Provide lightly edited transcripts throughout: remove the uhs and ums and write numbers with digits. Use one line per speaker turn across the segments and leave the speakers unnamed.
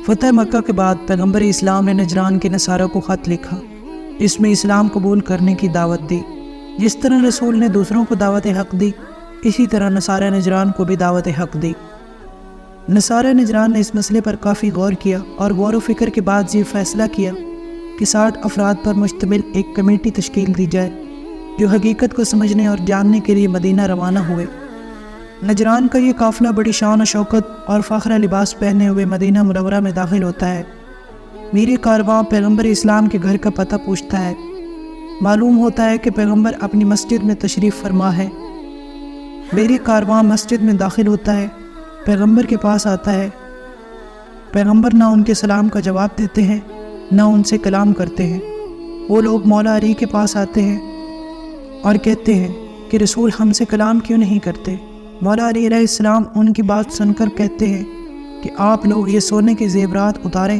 فتح مکہ کے بعد پیغمبر اسلام نے نجران کے نصارہ کو خط لکھا۔ اس میں اسلام قبول کرنے کی دعوت دی۔ جس طرح رسول نے دوسروں کو دعوت حق دی، اسی طرح نصارہ نجران کو بھی دعوت حق دی۔ نصارہ نجران نے اس مسئلے پر کافی غور کیا اور غور و فکر کے بعد یہ فیصلہ کیا کہ 60 افراد پر مشتمل ایک کمیٹی تشکیل دی جائے جو حقیقت کو سمجھنے اور جاننے کے لیے مدینہ روانہ ہوئے۔ نجران کا یہ قافلہ بڑی شان و شوکت اور فاخرہ لباس پہنے ہوئے مدینہ منورہ میں داخل ہوتا ہے۔ میری کارواں پیغمبر اسلام کے گھر کا پتہ پوچھتا ہے۔ معلوم ہوتا ہے کہ پیغمبر اپنی مسجد میں تشریف فرما ہے۔ میری کارواں مسجد میں داخل ہوتا ہے، پیغمبر کے پاس آتا ہے۔ پیغمبر نہ ان کے سلام کا جواب دیتے ہیں نہ ان سے کلام کرتے ہیں۔ وہ لوگ مولا علی کے پاس آتے ہیں اور کہتے ہیں کہ رسول ہم سے کلام کیوں نہیں کرتے؟ مولا علی علیہ السلام ان کی بات سن کر کہتے ہیں کہ آپ لوگ یہ سونے کے زیورات اتاریں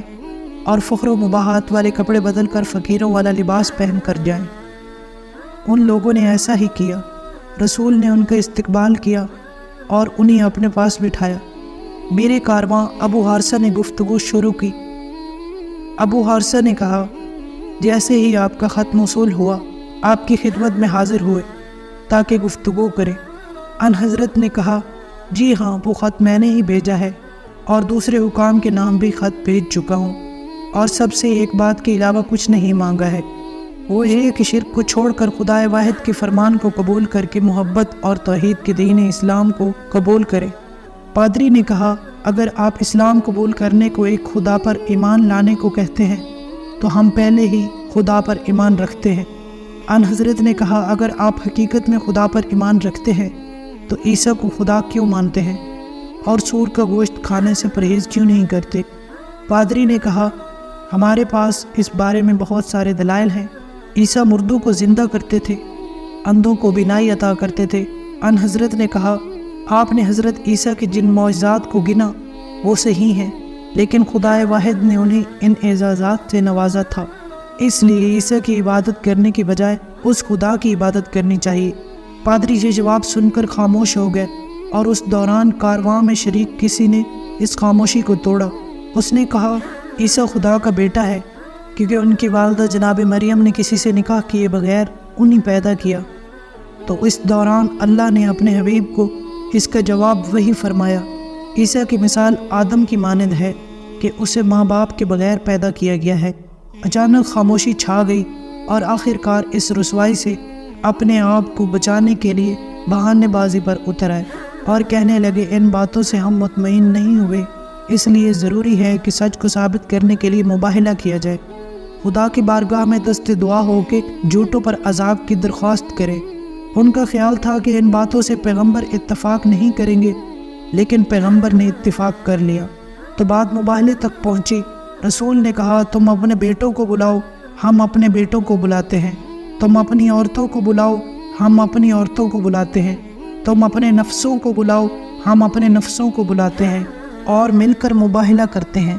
اور فخر و مباحات والے کپڑے بدل کر فقیروں والا لباس پہن کر جائیں۔ ان لوگوں نے ایسا ہی کیا۔ رسول نے ان کا استقبال کیا اور انہیں اپنے پاس بٹھایا۔ میرے کارواں ابو حارثہ نے گفتگو شروع کی۔ ابو حارثہ نے کہا، جیسے ہی آپ کا خط موصول ہوا آپ کی خدمت میں حاضر ہوئے تاکہ گفتگو کریں۔ ان حضرت نے کہا، جی ہاں، وہ خط میں نے ہی بھیجا ہے اور دوسرے حکام کے نام بھی خط بھیج چکا ہوں اور سب سے ایک بات کے علاوہ کچھ نہیں مانگا ہے، وہ یہ کہ شرک کو چھوڑ کر خدائے واحد کے فرمان کو قبول کر کے محبت اور توحید کے دین اسلام کو قبول کرے۔ پادری نے کہا، اگر آپ اسلام قبول کرنے کو ایک خدا پر ایمان لانے کو کہتے ہیں تو ہم پہلے ہی خدا پر ایمان رکھتے ہیں۔ ان حضرت نے کہا، اگر آپ حقیقت میں خدا پر ایمان رکھتے ہیں تو عیسیٰ کو خدا کیوں مانتے ہیں اور سور کا گوشت کھانے سے پرہیز کیوں نہیں کرتے؟ پادری نے کہا، ہمارے پاس اس بارے میں بہت سارے دلائل ہیں۔ عیسیٰ مردوں کو زندہ کرتے تھے، اندھوں کو بینائی عطا کرتے تھے۔ ان حضرت نے کہا، آپ نے حضرت عیسیٰ کے جن معجزات کو گنا وہ صحیح ہیں، لیکن خدائے واحد نے انہیں ان اعزازات سے نوازا تھا، اس لیے عیسیٰ کی عبادت کرنے کی بجائے اس خدا کی عبادت کرنی چاہیے۔ پادری یہ جواب سن کر خاموش ہو گئے اور اس دوران کارواں میں شریک کسی نے اس خاموشی کو توڑا۔ اس نے کہا، عیسیٰ خدا کا بیٹا ہے کیونکہ ان کی والدہ جناب مریم نے کسی سے نکاح کیے بغیر انہیں پیدا کیا۔ تو اس دوران اللہ نے اپنے حبیب کو اس کا جواب وہی فرمایا۔ عیسیٰ کی مثال آدم کی مانند ہے کہ اسے ماں باپ کے بغیر پیدا کیا گیا ہے۔ اچانک خاموشی چھا گئی اور آخر کار اس رسوائی سے اپنے آپ کو بچانے کے لیے بہانے بازی پر اتر آئے اور کہنے لگے، ان باتوں سے ہم مطمئن نہیں ہوئے، اس لیے ضروری ہے کہ سچ کو ثابت کرنے کے لیے مباہلہ کیا جائے۔ خدا کی بارگاہ میں دست دعا ہو کے جھوٹوں پر عذاب کی درخواست کرے۔ ان کا خیال تھا کہ ان باتوں سے پیغمبر اتفاق نہیں کریں گے، لیکن پیغمبر نے اتفاق کر لیا۔ تو بات مباہلے تک پہنچی۔ رسول نے کہا، تم اپنے بیٹوں کو بلاؤ، ہم اپنے بیٹوں کو بلاتے ہیں۔ تم اپنی عورتوں کو بلاؤ، ہم اپنی عورتوں کو بلاتے ہیں۔ تم اپنے نفسوں کو بلاؤ، ہم اپنے نفسوں کو بلاتے ہیں، اور مل کر مباہلہ کرتے ہیں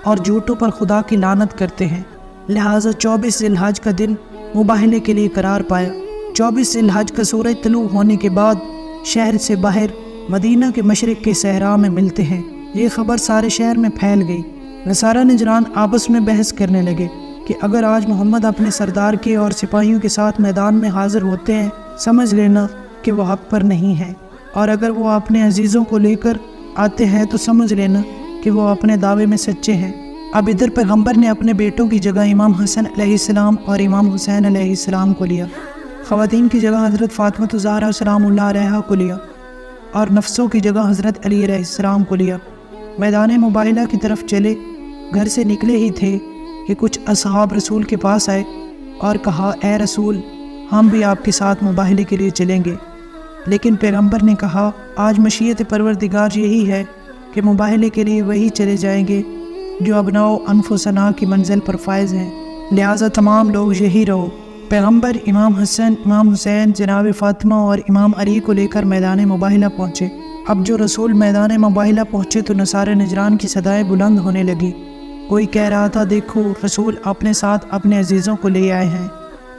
اور جھوٹوں پر خدا کی لعنت کرتے ہیں۔ لہٰذا 24 ذی الحج کا دن مباہلے کے لیے قرار پایا۔ 24 ذی الحج کا سورج طلوع ہونے کے بعد شہر سے باہر مدینہ کے مشرق کے صحرا میں ملتے ہیں۔ یہ خبر سارے شہر میں پھیل گئی۔ نصارہ نجران آپس میں بحث کرنے لگے کہ اگر آج محمد اپنے سردار کے اور سپاہیوں کے ساتھ میدان میں حاضر ہوتے ہیں، سمجھ لینا کہ وہ حق پر نہیں ہے، اور اگر وہ اپنے عزیزوں کو لے کر آتے ہیں تو سمجھ لینا کہ وہ اپنے دعوے میں سچے ہیں۔ اب ادھر پیغمبر نے اپنے بیٹوں کی جگہ امام حسن علیہ السلام اور امام حسین علیہ السلام کو لیا، خواتین کی جگہ حضرت فاطمہ الزہرا سلام اللہ علیہا کو لیا، اور نفسوں کی جگہ حضرت علی علیہ السلام کو لیا۔ میدان مباہلہ کی طرف چلے، گھر سے نکلے ہی تھے کہ کچھ اصحاب رسول کے پاس آئے اور کہا، اے رسول، ہم بھی آپ کے ساتھ مباہلے کے لیے چلیں گے۔ لیکن پیغمبر نے کہا، آج مشیت پروردگار یہی ہے کہ مباہلے کے لیے وہی چلے جائیں گے جو ابناء انفسنا کی منزل پر فائز ہیں، لہٰذا تمام لوگ یہی رہو۔ پیغمبر امام حسن، امام حسین، جناب فاطمہ اور امام علی کو لے کر میدان مباہلہ پہنچے۔ اب جو رسول میدان مباہلہ پہنچے تو نصارہ نجران کی صدائیں بلند ہونے لگی۔ کوئی کہہ رہا تھا، دیکھو رسول اپنے ساتھ اپنے عزیزوں کو لے آئے ہیں۔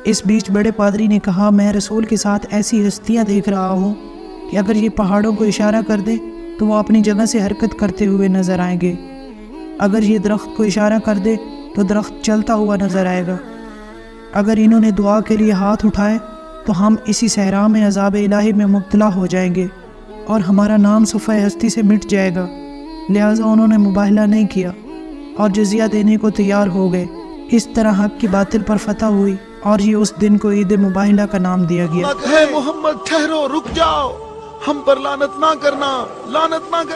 اس بیچ بڑے پادری نے کہا، میں رسول کے ساتھ ایسی ہستیاں دیکھ رہا ہوں کہ اگر یہ پہاڑوں کو اشارہ کر دیں تو وہ اپنی جگہ سے حرکت کرتے ہوئے نظر آئیں گے۔ اگر یہ درخت کو اشارہ کر دے تو درخت چلتا ہوا نظر آئے گا۔ اگر انہوں نے دعا کے لیے ہاتھ اٹھائے تو ہم اسی صحرا میں عذاب الہی میں مبتلا ہو جائیں گے اور ہمارا نام صفحہ ہستی سے مٹ جائے گا۔ لہٰذا انہوں نے مباہلہ نہیں کیا اور جزیہ دینے کو تیار ہو گئے۔ اس طرح حق کی باطل پر فتح ہوئی اور یہ اس دن کو عید مباہلہ کا نام دیا گیا۔
ہے محمد ٹھہرو، رک جاؤ، ہم پر لعنت نہ کرنا، لعنت نہ کرنا۔